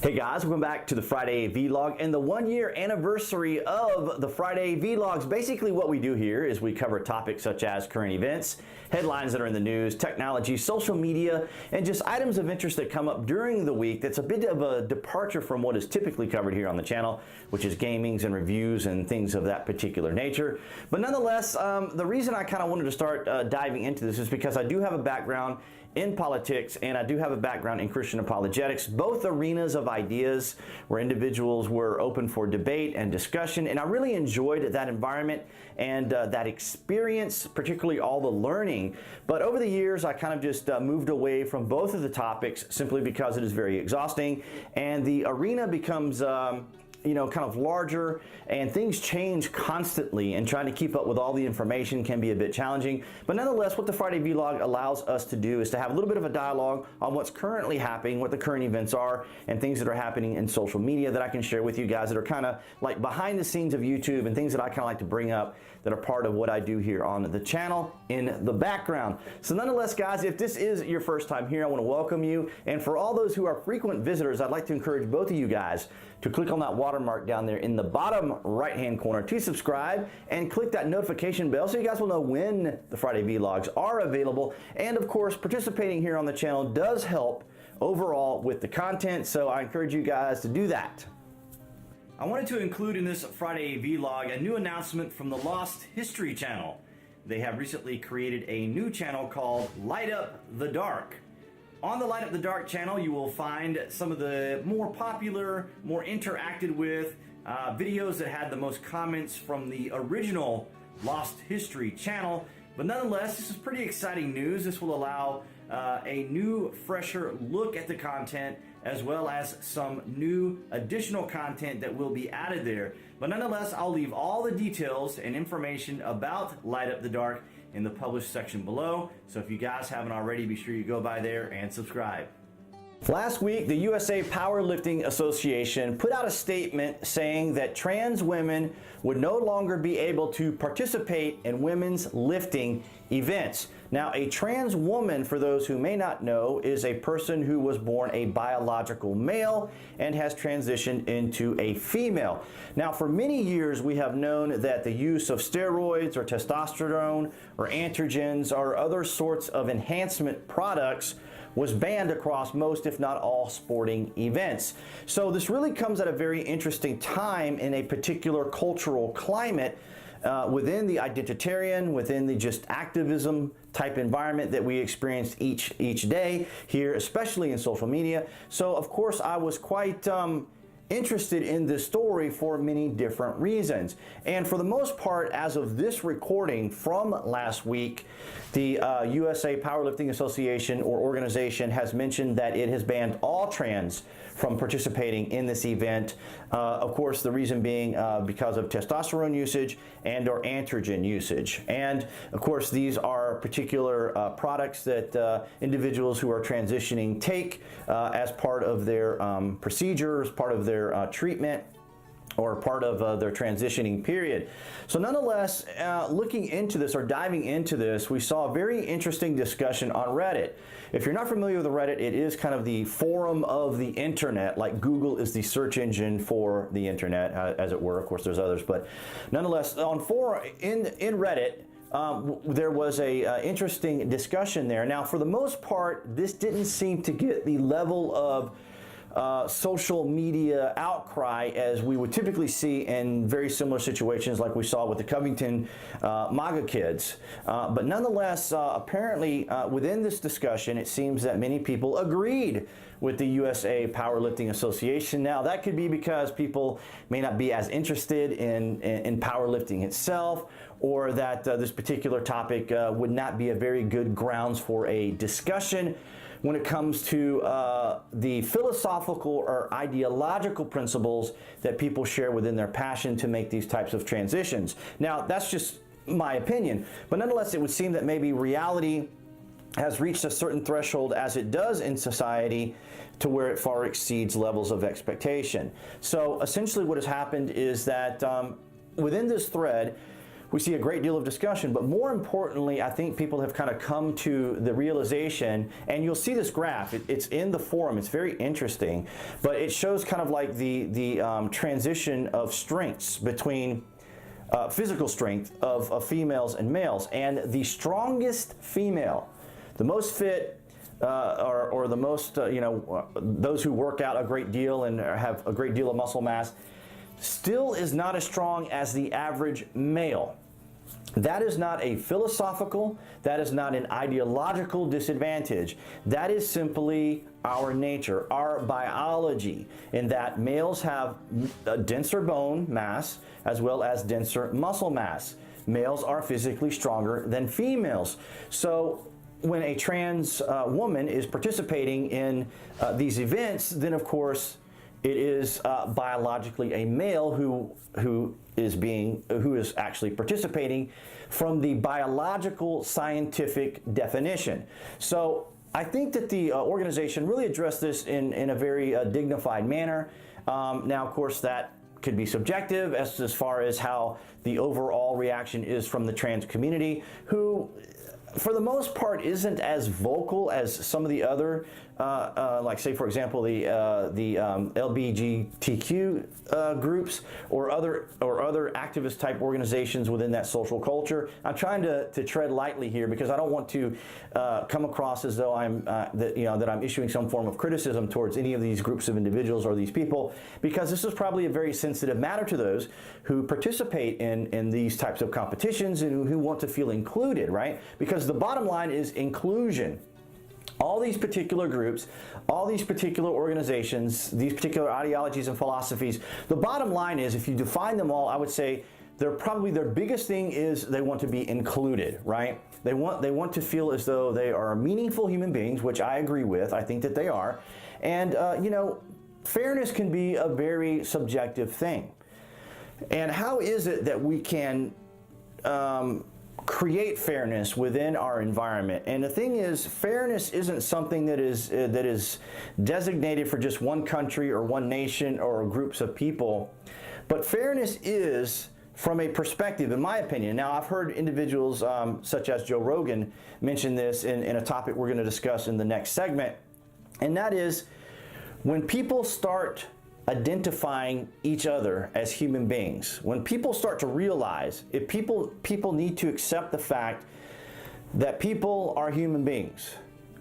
Hey guys, welcome back to the Friday Vlog and the 1-year anniversary of the Friday Vlogs. Basically what we do here is we cover topics such as current events, headlines that are in the news, technology, social media, and just items of interest that come up during the week that's a bit of a departure from what is typically covered here on the channel, which is gamings and reviews and things of that particular nature. But nonetheless, the reason I kind of wanted to start diving into this is because I do have a background in politics, and I do have a background in Christian apologetics, both arenas of ideas where individuals were open for debate and discussion, and I really enjoyed that environment and that experience, particularly all the learning. But over the years, I kind of just moved away from both of the topics simply because it is very exhausting, and the arena becomes kind of larger, and things change constantly, and trying to keep up with all the information can be a bit challenging. But nonetheless, what the Friday Vlog allows us to do is to have a little bit of a dialogue on what's currently happening, what the current events are, and things that are happening in social media that I can share with you guys that are kind of like behind the scenes of YouTube and things that I kind of like to bring up that are part of what I do here on the channel in the background. So nonetheless, guys, if this is your first time here, I want to welcome you. And for all those who are frequent visitors, I'd like to encourage both of you guys to click on that watermark down there in the bottom right-hand corner to subscribe and click that notification bell so you guys will know when the Friday Vlogs are available. And of course, participating here on the channel does help overall with the content, so I encourage you guys to do that. I wanted to include in this Friday Vlog a new announcement from the Lost History channel. They have recently created a new channel called Light Up the Dark. On the Light Up the Dark channel, you will find some of the more popular, more interacted with videos that had the most comments from the original Lost History channel. But nonetheless, this is pretty exciting news. This will allow a new, fresher look at the content, as well as some new additional content that will be added there. But nonetheless, I'll leave all the details and information about Light Up the Dark in the published section below. So if you guys haven't already, be sure you go by there and subscribe. Last week, the USA Powerlifting Organization put out a statement saying that trans women would no longer be able to participate in women's lifting events. Now, a trans woman, for those who may not know, is a person who was born a biological male and has transitioned into a female. Now, for many years, we have known that the use of steroids or testosterone or androgens or other sorts of enhancement products was banned across most, if not all, sporting events. So this really comes at a very interesting time in a particular cultural climate within the identitarian, within the just activism type environment that we experience each day here, especially in social media. So of course I was quite interested in this story for many different reasons. And for the most part, as of this recording from last week, the USA Powerlifting Association or organization has mentioned that it has banned all trans from participating in this event. Of course, the reason being because of testosterone usage and or androgen usage. And of course, these are particular products that individuals who are transitioning take as part of their procedures, part of their treatment, or part of their transitioning period. So nonetheless, looking into this or diving into this, we saw a very interesting discussion on Reddit. If you're not familiar with Reddit, it is kind of the forum of the internet, like Google is the search engine for the internet, as it were. Of course, there's others, but nonetheless, in Reddit, there was a interesting discussion there. Now, for the most part, this didn't seem to get the level of social media outcry as we would typically see in very similar situations like we saw with the Covington MAGA kids. But nonetheless, apparently within this discussion, it seems that many people agreed with the USA Powerlifting Association. Now, that could be because people may not be as interested in powerlifting itself, or that this particular topic would not be a very good grounds for a discussion when it comes to the philosophical or ideological principles that people share within their passion to make these types of transitions. Now, that's just my opinion, but nonetheless, it would seem that maybe reality has reached a certain threshold, as it does in society, to where it far exceeds levels of expectation. So essentially what has happened is that within this thread, we see a great deal of discussion, but more importantly, I think people have kind of come to the realization, and you'll see this graph, it's in the forum, it's very interesting, but it shows kind of like the transition of strengths between physical strength of females and males, and the strongest female, the most fit, or the most, those who work out a great deal and have a great deal of muscle mass, still is not as strong as the average male. That is not a philosophical, that is not an ideological disadvantage. That is simply our nature, our biology, in that males have a denser bone mass as well as denser muscle mass. Males are physically stronger than females. So when a trans woman is participating in these events, then of course it is biologically a male who is actually participating from the biological scientific definition. So I think that the organization really addressed this in a very dignified manner. Now, of course, that could be subjective as far as how the overall reaction is from the trans community, who for the most part isn't as vocal as some of the other, like say for example the LGBTQ groups or other activist type organizations within that social culture. I'm trying to tread lightly here because I don't want to come across as though that I'm issuing some form of criticism towards any of these groups of individuals or these people, because this is probably a very sensitive matter to those who participate in these types of competitions and who want to feel included, right? Because the bottom line is inclusion. All these particular groups, all these particular organizations, these particular ideologies and philosophies, the bottom line is, if you define them all, I would say their biggest thing is they want to be included, right? They want to feel as though they are meaningful human beings, which I agree with. I think that they are. And, fairness can be a very subjective thing. And how is it that we can create fairness within our environment? And the thing is, fairness isn't something that is designated for just one country or one nation or groups of people, but fairness is from a perspective, in my opinion. Now, I've heard individuals such as Joe Rogan mention this in a topic we're going to discuss in the next segment, and that is when people start identifying each other as human beings, when people start to realize, if people need to accept the fact that people are human beings.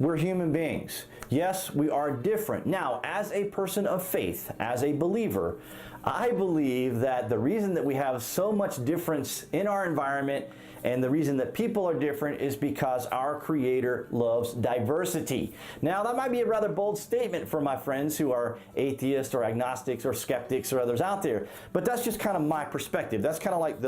We're human beings. Yes, we are different. Now, as a person of faith, as a believer, I believe that the reason that we have so much difference in our environment and the reason that people are different is because our Creator loves diversity. Now, that might be a rather bold statement for my friends who are atheists or agnostics or skeptics or others out there, but that's just kind of my perspective. That's kind of like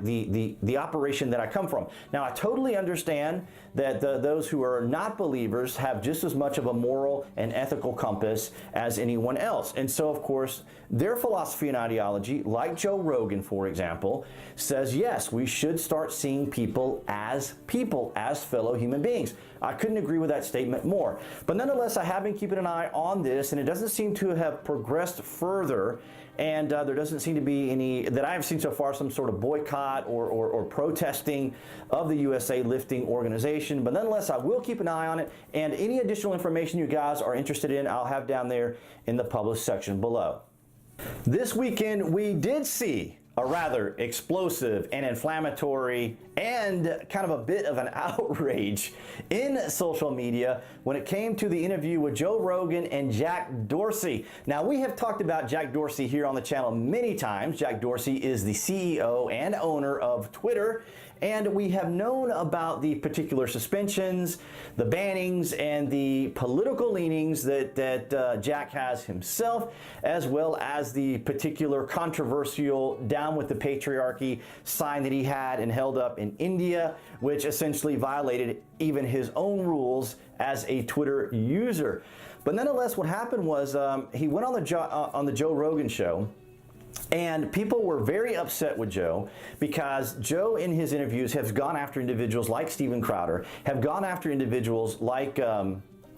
the operation that I come from. Now, I totally understand that those who are not believers have just as much of a moral and ethical compass as anyone else. And so, of course, their philosophy and ideology, like Joe Rogan, for example, says, yes, we should start seeing people as fellow human beings. I couldn't agree with that statement more. But nonetheless, I have been keeping an eye on this, and it doesn't seem to have progressed further. And there doesn't seem to be any, that I have seen so far, some sort of boycott or protesting of the USA Lifting Organization. But nonetheless, I will keep an eye on it. And any additional information you guys are interested in, I'll have down there in the published section below. This weekend, we did see a rather explosive and inflammatory and kind of a bit of an outrage in social media when it came to the interview with Joe Rogan and Jack Dorsey. Now, we have talked about Jack Dorsey here on the channel many times. Jack Dorsey is the CEO and owner of Twitter, and we have known about the particular suspensions, the bannings, and the political leanings that Jack has himself, as well as the particular controversial down with the patriarchy sign that he had and held up in India, which essentially violated even his own rules as a Twitter user. But nonetheless, what happened was he went on the Joe Rogan show, and people were very upset with Joe because Joe in his interviews has gone after individuals like Steven Crowder, have gone after individuals like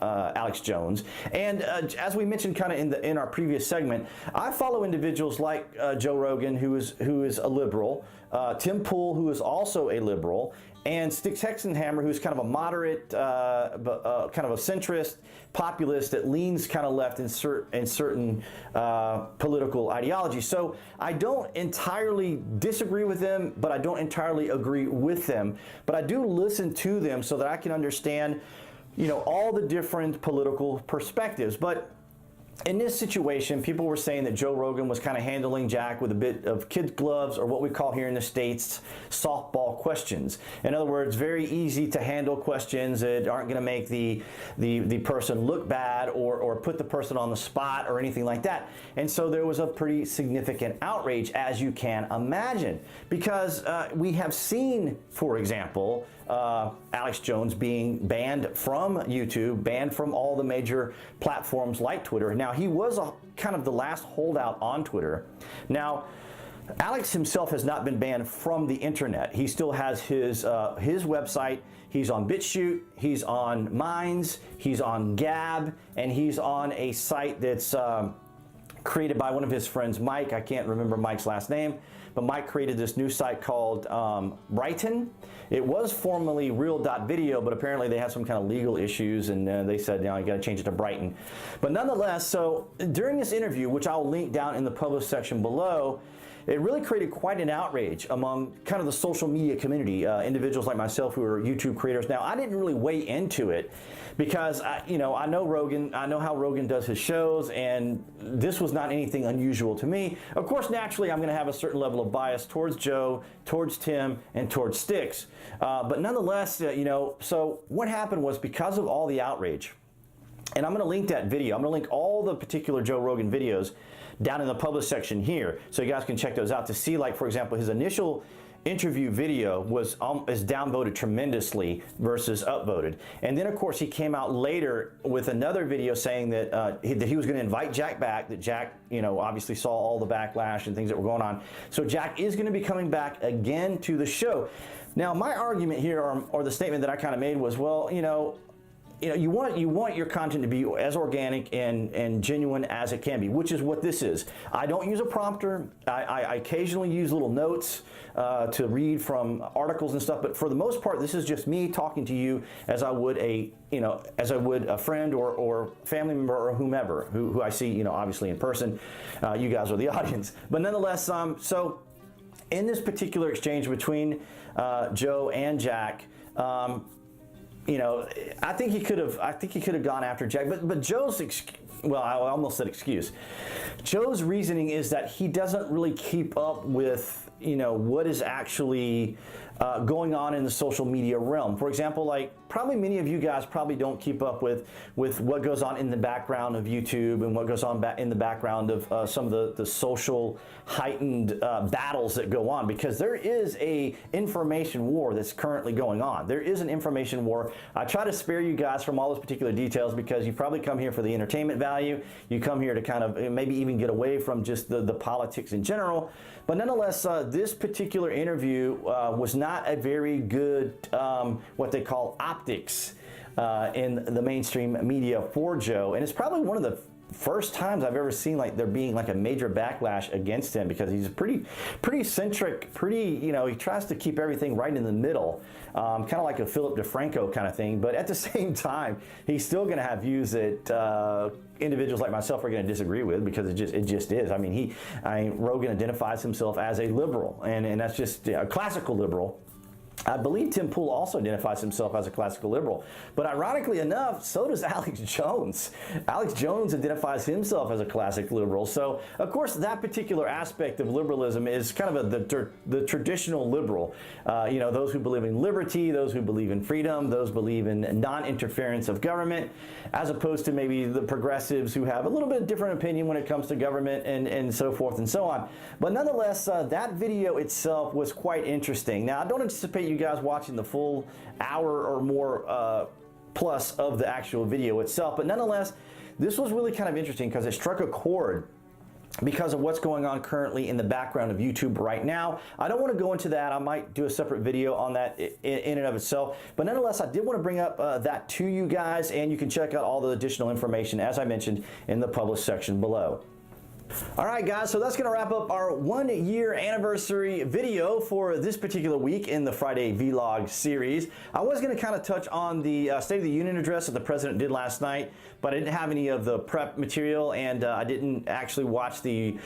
Alex Jones. And as we mentioned kind of in our previous segment, I follow individuals like Joe Rogan, who is a liberal, Tim Pool, who is also a liberal, and Styx Hexenhammer, who's kind of a moderate, kind of a centrist populist that leans kind of left in certain political ideologies. So I don't entirely disagree with them, but I don't entirely agree with them. But I do listen to them so that I can understand, all the different political perspectives. But in this situation, people were saying that Joe Rogan was kind of handling Jack with a bit of kid gloves, or what we call here in the States, softball questions. In other words, very easy to handle questions that aren't going to make the person look bad or put the person on the spot or anything like that. And so there was a pretty significant outrage, as you can imagine, because we have seen, for example, Alex Jones being banned from YouTube, banned from all the major platforms like Twitter. Now, he was kind of the last holdout on Twitter. Now, Alex himself has not been banned from the internet. He still has his website. He's on BitChute, he's on Minds, he's on Gab, and he's on a site that's created by one of his friends, Mike. I can't remember Mike's last name, but Mike created this new site called Brighton. It was formerly Real.video, but apparently they had some kind of legal issues, and they said, you got to change it to Brighton. But nonetheless, so during this interview, which I'll link down in the published section below, it really created quite an outrage among kind of the social media community, individuals like myself who are YouTube creators. Now, I didn't really weigh into it because I know Rogan, I know how Rogan does his shows, and this was not anything unusual to me. Of course, naturally, I'm going to have a certain level of bias towards Joe, towards Tim, and towards Styx. But nonetheless, so what happened was, because of all the outrage, and I'm going to link that video. I'm going to link all the particular Joe Rogan videos down in the published section here, so you guys can check those out to see, like, for example, his initial interview video is downvoted tremendously versus upvoted. And then, of course, he came out later with another video saying that he was going to invite Jack back, that Jack, obviously saw all the backlash and things that were going on. So Jack is going to be coming back again to the show. Now, my argument here, or the statement that I kind of made was, well, you want your content to be as organic and genuine as it can be, which is what this is. I don't use a prompter. I occasionally use little notes to read from articles and stuff, but for the most part, this is just me talking to you as I would a friend or family member or whomever who I see, obviously in person. You guys are the audience, but nonetheless, so in this particular exchange between Joe and Jack, I think he could have gone after Jack, but Joe's, well, I almost said excuse. Joe's reasoning is that he doesn't really keep up with, what is actually going on in the social media realm. For example, like, probably many of you guys probably don't keep up with what goes on in the background of YouTube and what goes on in the background of some of the social heightened battles that go on, because there is a information war that's currently going on. There is an information war. I try to spare you guys from all those particular details because you probably come here for the entertainment value. You come here to kind of maybe even get away from just the politics in general. But nonetheless, this particular interview was not a very good, what they call optics in the mainstream media for Joe. And it's probably one of the first times I've ever seen like there being like a major backlash against him, because he's pretty centric, he tries to keep everything right in the middle, kind of like a Philip DeFranco kind of thing. But at the same time, he's still going to have views that individuals like myself are going to disagree with, because it just is. I mean, Rogan identifies himself as a liberal, and that's just a classical liberal. I believe Tim Pool also identifies himself as a classical liberal. But ironically enough, so does Alex Jones. Alex Jones identifies himself as a classic liberal. So, of course, that particular aspect of liberalism is kind of the traditional liberal. Those who believe in liberty, those who believe in freedom, those believe in non-interference of government, as opposed to maybe the progressives who have a little bit different opinion when it comes to government and so forth and so on. But nonetheless, that video itself was quite interesting. Now, I don't anticipate you guys watching the full hour or more plus of the actual video itself, but nonetheless, this was really kind of interesting because it struck a chord because of what's going on currently in the background of YouTube right now. I don't want to go into that. I might do a separate video on that in and of itself. But nonetheless, I did want to bring up that to you guys, and you can check out all the additional information, as I mentioned, in the published section below. All right, guys, so that's going to wrap up our 1 year anniversary video for this particular week in the Friday Vlog series. I was going to kind of touch on the State of the Union address that the president did last night, but I didn't have any of the prep material, and I didn't actually watch the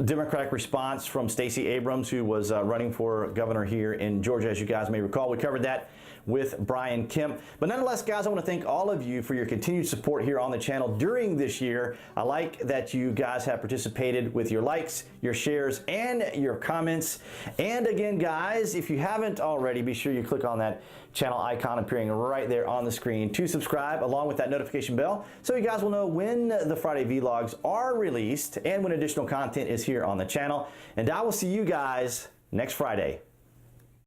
Democratic response from Stacey Abrams, who was running for governor here in Georgia, as you guys may recall. We covered that with Brian Kemp. But nonetheless, guys, I want to thank all of you for your continued support here on the channel during this year. I like that you guys have participated with your likes, your shares, and your comments. And again, guys, if you haven't already, be sure you click on that channel icon appearing right there on the screen to subscribe, along with that notification bell, so you guys will know when the Friday Vlogs are released and when additional content is here on the channel. And I will see you guys next Friday.